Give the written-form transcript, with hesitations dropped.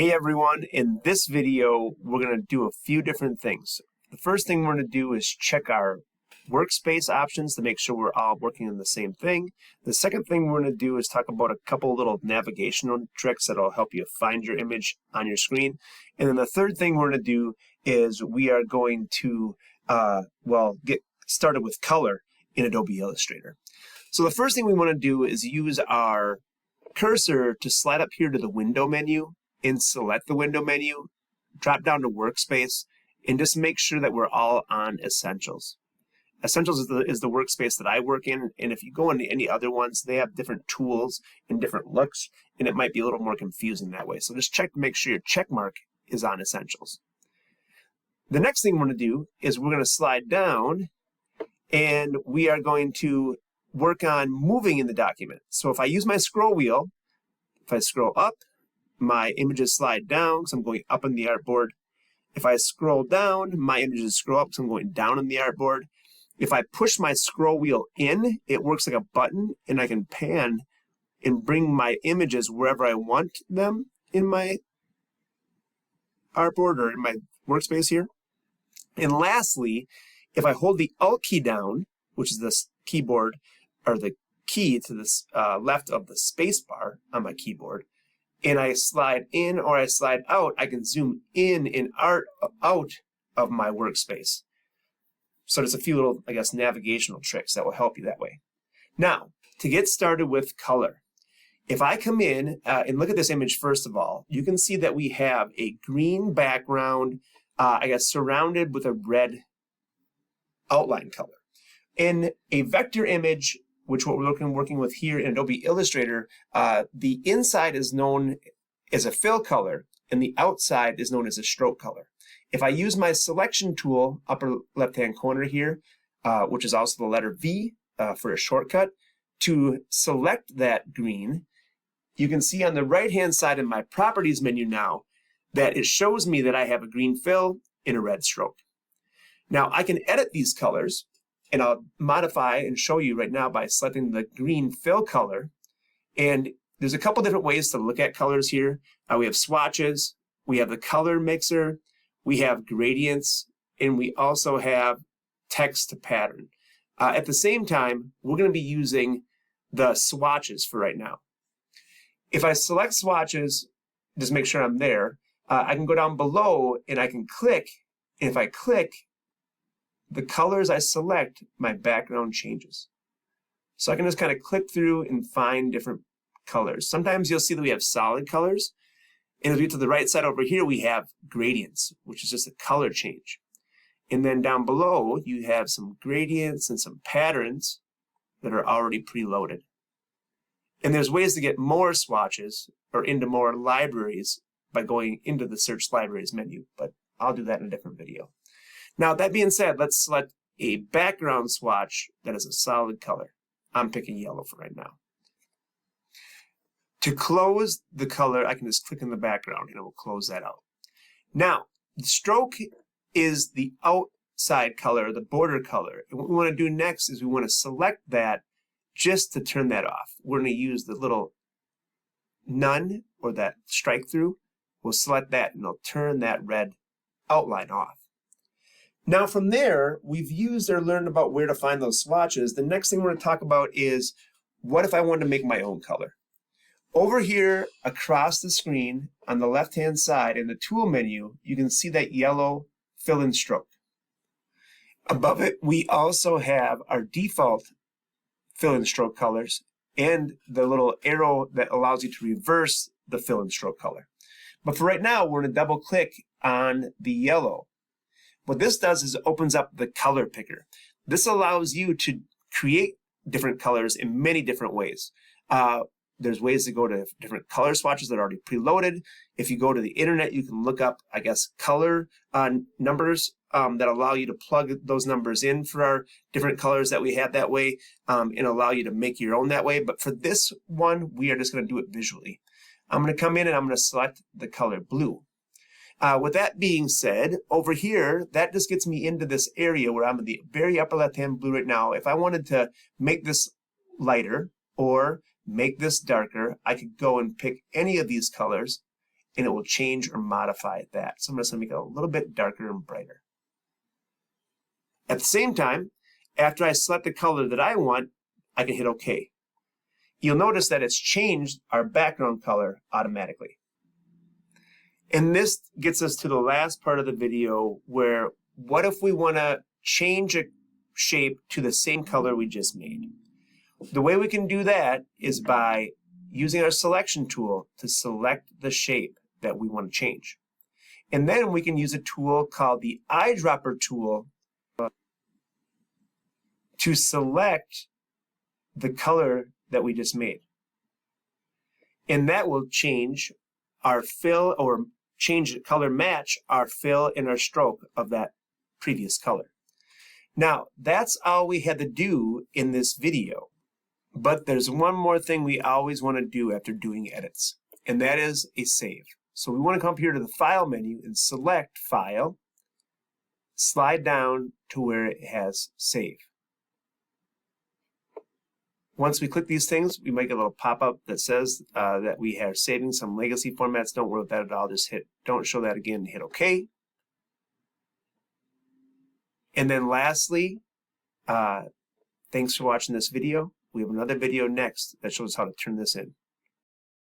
Hey everyone, in this video we're going to do a few different things. The first thing we're going to do is check our workspace options to make sure we're all working on the same thing. The second thing we're going to do is talk about a couple little navigational tricks that will help you find your image on your screen. And then the third thing we're going to do is we are going to get started with color in Adobe Illustrator. So the first thing we want to do is use our cursor to slide up here to the window menu and select the window menu, drop down to Workspace, and just make sure that we're all on Essentials. Essentials is the workspace that I work in, and if you go into any other ones, they have different tools and different looks, and it might be a little more confusing that way. So just check to make sure your check mark is on Essentials. The next thing we're going to do is we're going to slide down, and we are going to work on moving in the document. So if I use my scroll wheel, if I scroll up, my images slide down because I'm going up on the artboard. If I scroll down, my images scroll up because I'm going down on the artboard. If I push my scroll wheel in, it works like a button, and I can pan and bring my images wherever I want them in my artboard or in my workspace here. And lastly, if I hold the Alt key down, which is this keyboard, or the key to the left of the space bar on my keyboard, and I slide in or I slide out, I can zoom in and out of my workspace. So there's a few little, navigational tricks that will help you that way. Now, to get started with color, if I come in and look at this image first of all, you can see that we have a green background, surrounded with a red outline color. In a vector image, which what we're working with here in Adobe Illustrator, the inside is known as a fill color and the outside is known as a stroke color. If I use my selection tool, upper left-hand corner here, which is also the letter V for a shortcut, to select that green, you can see on the right-hand side in my properties menu now that it shows me that I have a green fill and a red stroke. Now I can edit these colors, and I'll modify and show you right now by selecting the green fill color. And there's a couple different ways to look at colors here. We have swatches, we have the color mixer, we have gradients, and we also have text to pattern. At the same time, we're going to be using the swatches for right now. If I select swatches, just make sure I'm there, I can go down below and I can click, and if I click, the colors I select, my background changes. So I can just kind of click through and find different colors. Sometimes you'll see that we have solid colors, and as we get to the right side over here, we have gradients, which is just a color change. And then down below, you have some gradients and some patterns that are already preloaded. And there's ways to get more swatches or into more libraries by going into the Search Libraries menu, but I'll do that in a different video. Now, that being said, let's select a background swatch that is a solid color. I'm picking yellow for right now. To close the color, I can just click in the background and it will close that out. Now, the stroke is the outside color, the border color. And what we want to do next is we want to select that just to turn that off. We're going to use the little none or that strike through. We'll select that and it'll turn that red outline off. Now from there, we've used or learned about where to find those swatches. The next thing we're going to talk about is what if I wanted to make my own color? Over here across the screen on the left-hand side in the tool menu, you can see that yellow fill-in stroke. Above it, we also have our default fill-in stroke colors and the little arrow that allows you to reverse the fill-in stroke color. But for right now, we're going to double-click on the yellow. What this does is it opens up the color picker. This allows you to create different colors in many different ways. There's ways to go to different color swatches that are already preloaded. If you go to the internet, you can look up, color numbers that allow you to plug those numbers in for our different colors that we have that way and allow you to make your own that way. But for this one, we are just going to do it visually. I'm going to come in and I'm going to select the color blue. With that being said, over here, that just gets me into this area where I'm in the very upper left-hand blue right now. If I wanted to make this lighter or make this darker, I could go and pick any of these colors and it will change or modify that. So I'm just going to make it a little bit darker and brighter. At the same time, after I select the color that I want, I can hit OK. You'll notice that it's changed our background color automatically. And this gets us to the last part of the video where what if we want to change a shape to the same color we just made? The way we can do that is by using our selection tool to select the shape that we want to change. And then we can use a tool called the eyedropper tool to select the color that we just made. And that will change our fill or change the color match our fill and our stroke of that previous color. Now, that's all we had to do in this video. But there's one more thing we always want to do after doing edits, and that is a save. So we want to come up here to the File menu and select File, slide down to where it has Save. Once we click these things, we might get a little pop-up that says that we are saving some legacy formats. Don't worry about that at all. Just hit Don't Show That Again and hit OK. And then lastly, thanks for watching this video. We have another video next that shows how to turn this in.